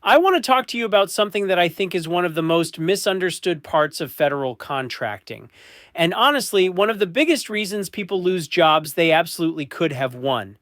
I want to talk to you about something that I think is one of the most misunderstood parts of federal contracting. And honestly, one of the biggest reasons people lose jobs they absolutely could have won: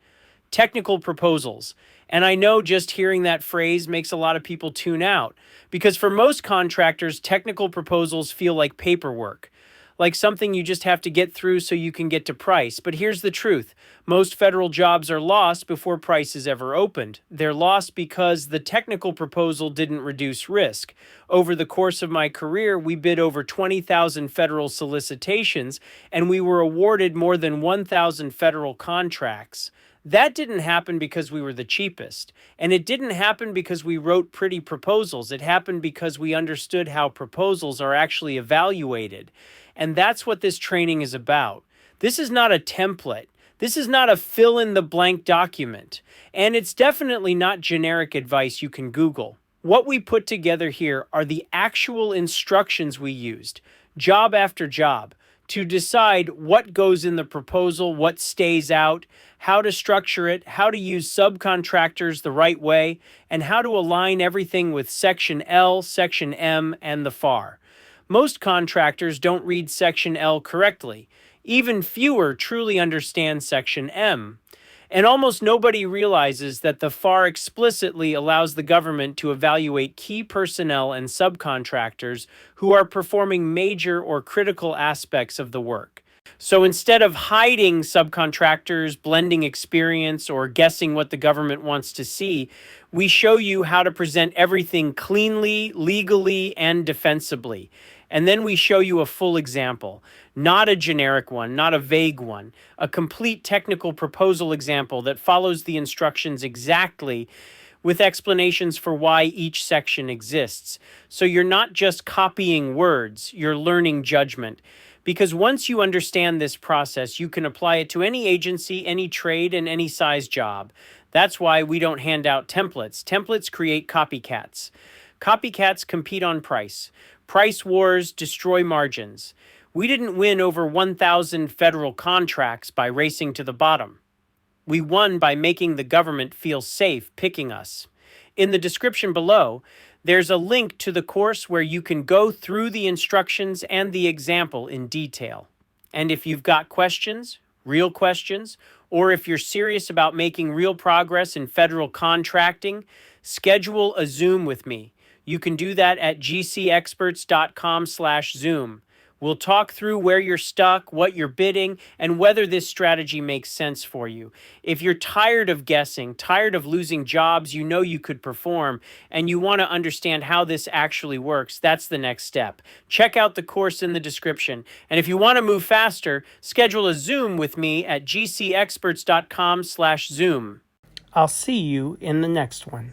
technical proposals. And I know just hearing that phrase makes a lot of people tune out because for most contractors, technical proposals feel like paperwork, like something you just have to get through so you can get to price. But here's the truth: most federal jobs are lost before price is ever opened. They're lost because the technical proposal didn't reduce risk. Over the course of my career, we bid over 20,000 federal solicitations and we were awarded more than 1,000 federal contracts. That didn't happen because we were the cheapest. And it didn't happen because we wrote pretty proposals. It happened because we understood how proposals are actually evaluated. And that's what this training is about. This is not a template. This is not a fill in the blank document. And it's definitely not generic advice you can Google. What we put together here are the actual instructions we used, job after job, to decide what goes in the proposal, what stays out, how to structure it, how to use subcontractors the right way, and how to align everything with Section L, Section M, and the FAR. Most contractors don't read Section L correctly. Even fewer truly understand Section M. And almost nobody realizes that the FAR explicitly allows the government to evaluate key personnel and subcontractors who are performing major or critical aspects of the work. So instead of hiding subcontractors, blending experience, or guessing what the government wants to see, we show you how to present everything cleanly, legally, and defensibly. And then we show you a full example, not a generic one, not a vague one, a complete technical proposal example that follows the instructions exactly with explanations for why each section exists. So you're not just copying words, you're learning judgment. Because once you understand this process, you can apply it to any agency, any trade, and any size job. That's why we don't hand out templates. Templates create copycats. Copycats compete on price. Price wars destroy margins. We didn't win over 1,000 federal contracts by racing to the bottom. We won by making the government feel safe picking us. In the description below, there's a link to the course where you can go through the instructions and the example in detail. And if you've got questions, real questions, or if you're serious about making real progress in federal contracting, schedule a Zoom with me. You can do that at GCExperts.com/Zoom. We'll talk through where you're stuck, what you're bidding, and whether this strategy makes sense for you. If you're tired of guessing, tired of losing jobs you know you could perform, and you want to understand how this actually works, that's the next step. Check out the course in the description. And if you want to move faster, schedule a Zoom with me at GCExperts.com/Zoom. I'll see you in the next one.